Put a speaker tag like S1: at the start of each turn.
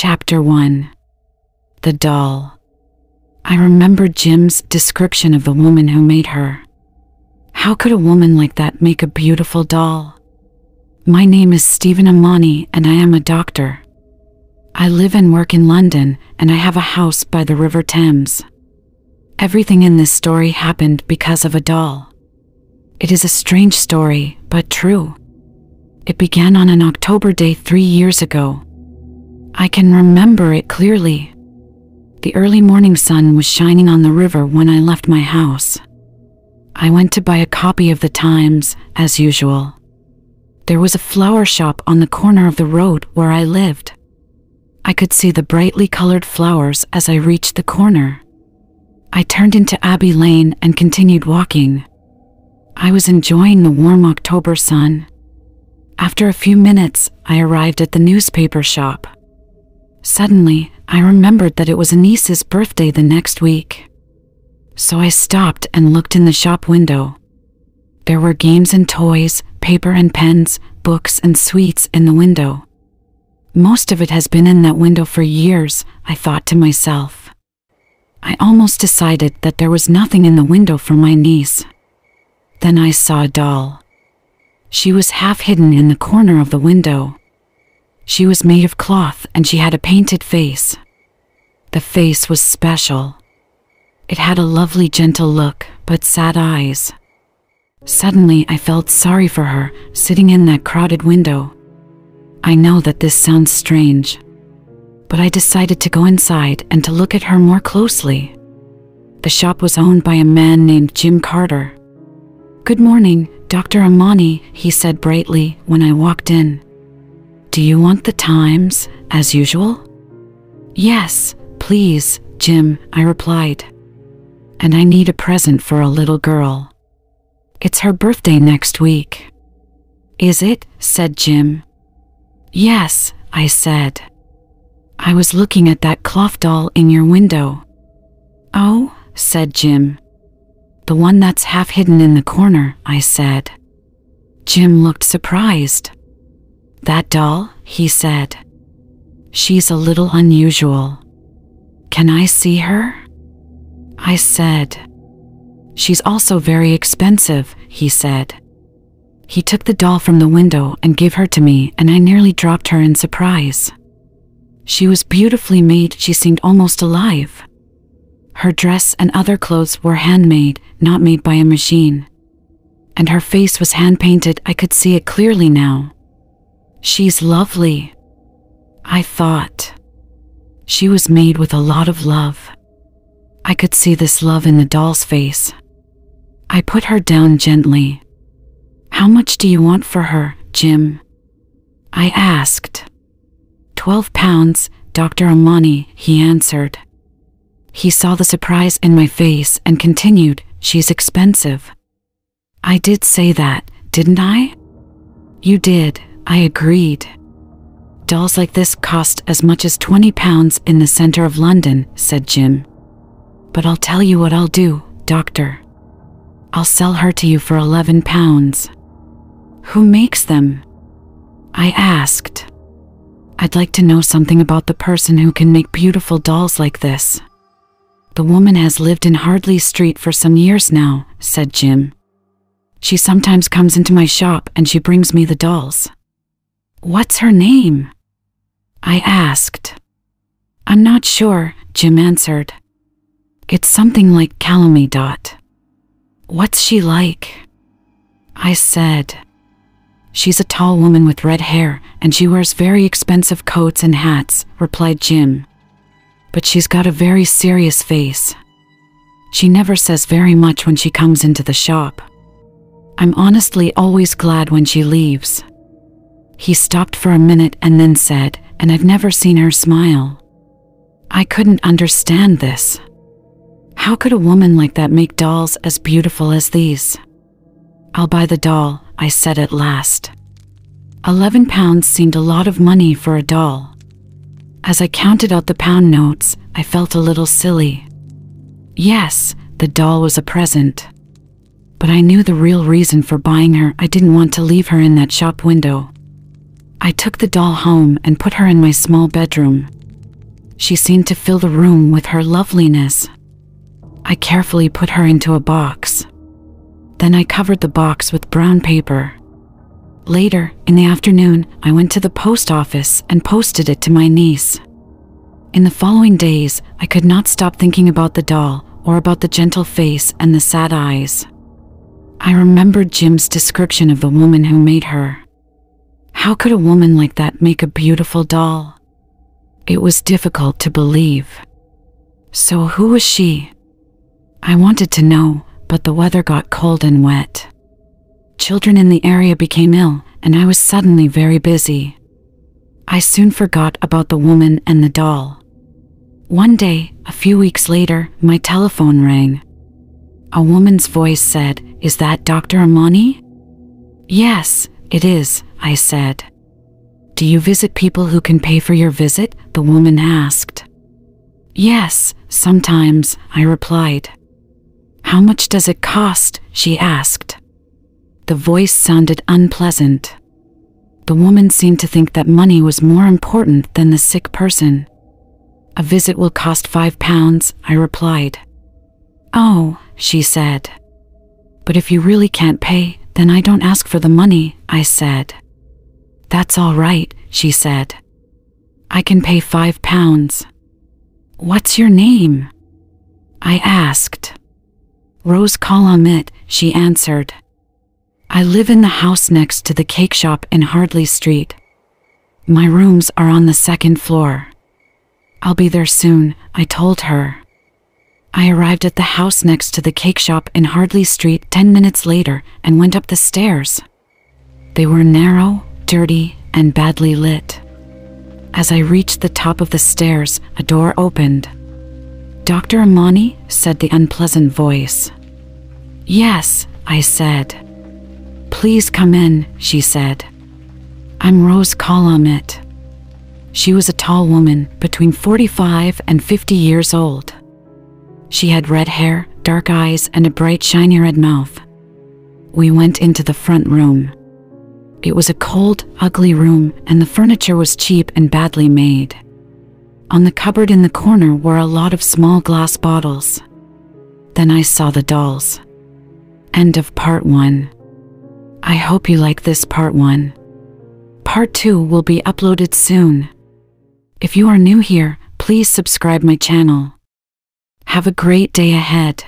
S1: Chapter 1. The Doll. I remembered Jim's description of the woman who made her. How could a woman like that make a beautiful doll? My name is Stephen Amani and I am a doctor. I live and work in London and I have a house by the River Thames. Everything in this story happened because of a doll. It is a strange story, but true. It began on an October day 3 years ago. I can remember it clearly. The early morning sun was shining on the river when I left my house. I went to buy a copy of the Times, as usual. There was a flower shop on the corner of the road where I lived. I could see the brightly colored flowers as I reached the corner. I turned into Abbey Lane and continued walking. I was enjoying the warm October sun. After a few minutes, I arrived at the newspaper shop. Suddenly, I remembered that it was a niece's birthday the next week. So I stopped and looked in the shop window. There were games and toys, paper and pens, books and sweets in the window. Most of it has been in that window for years, I thought to myself. I almost decided that there was nothing in the window for my niece. Then I saw a doll. She was half hidden in the corner of the window. She was made of cloth and she had a painted face. The face was special. It had a lovely gentle look, but sad eyes. Suddenly I felt sorry for her, sitting in that crowded window. I know that this sounds strange, but I decided to go inside and to look at her more closely. The shop was owned by a man named Jim Carter. "Good morning, Dr. Amani," he said brightly when I walked in. "Do you want the Times, as usual?" "Yes, please, Jim," I replied. "And I need a present for a little girl. It's her birthday next week." "Is it?" said Jim. "Yes," I said. "I was looking at that cloth doll in your window." "Oh," said Jim. "The one that's half hidden in the corner," I said. Jim looked surprised. "That doll?" he said. "She's a little unusual. Can I see her?" I said. "She's also very expensive," he said. He took the doll from the window and gave her to me, and I nearly dropped her in surprise. She was beautifully made. She seemed almost alive. Her dress and other clothes were handmade, not made by a machine. And her face was hand-painted. I could see it clearly now. "She's lovely," I thought. She was made with a lot of love. I could see this love in the doll's face. I put her down gently. "How much do you want for her, Jim?" I asked. £12, Dr. Amani," he answered. He saw the surprise in my face and continued, "She's expensive." I did say that, didn't I? You did, I agreed. "Dolls like this cost as much as £20 in the center of London," said Jim. "But I'll tell you what I'll do, doctor. I'll sell her to you for £11. "Who makes them?" I asked. "I'd like to know something about the person who can make beautiful dolls like this." "The woman has lived in Hardley Street for some years now," said Jim. "She sometimes comes into my shop and she brings me the dolls." "What's her name?" I asked. "I'm not sure," Jim answered. "It's something like Calumny. "What's she like?" I said. "She's a tall woman with red hair and she wears very expensive coats and hats," replied Jim. "But she's got a very serious face. She never says very much when she comes into the shop. I'm honestly always glad when she leaves." He stopped for a minute and then said, "And I've never seen her smile." I couldn't understand this. How could a woman like that make dolls as beautiful as these? "I'll buy the doll," I said at last. £11 seemed a lot of money for a doll. As I counted out the pound notes, I felt a little silly. Yes, the doll was a present. But I knew the real reason for buying her. I didn't want to leave her in that shop window. I took the doll home and put her in my small bedroom. She seemed to fill the room with her loveliness. I carefully put her into a box. Then I covered the box with brown paper. Later, in the afternoon, I went to the post office and posted it to my niece. In the following days, I could not stop thinking about the doll or about the gentle face and the sad eyes. I remembered Jim's description of the woman who made her. How could a woman like that make a beautiful doll? It was difficult to believe. So who was she? I wanted to know, but the weather got cold and wet. Children in the area became ill, and I was suddenly very busy. I soon forgot about the woman and the doll. One day, a few weeks later, my telephone rang. A woman's voice said, "Is that Dr. Amani?" "Yes, it is," I said. "Do you visit people who can pay for your visit?" the woman asked. "Yes, sometimes," I replied. "How much does it cost?" she asked. The voice sounded unpleasant. The woman seemed to think that money was more important than the sick person. "A visit will cost £5, I replied. "Oh," she said. "But if you really can't pay, then I don't ask for the money," I said. "That's all right," she said. "I can pay £5. "What's your name?" I asked. "Rose Kalamit," she answered. "I live in the house next to the cake shop in Hardley Street. My rooms are on the second floor. I'll be there soon," I told her. I arrived at the house next to the cake shop in Hardley Street 10 minutes later and went up the stairs. They were narrow, dirty, and badly lit. As I reached the top of the stairs, a door opened. "Dr. Amani?" said the unpleasant voice. "Yes," I said. "Please come in," she said. "I'm Rose Kalamit." She was a tall woman, between 45 and 50 years old. She had red hair, dark eyes, and a bright, shiny red mouth. We went into the front room. It was a cold, ugly room, and the furniture was cheap and badly made. On the cupboard in the corner were a lot of small glass bottles. Then I saw the dolls. End of part 1. I hope you like this part 1. Part 2 will be uploaded soon. If you are new here, please subscribe my channel. Have a great day ahead.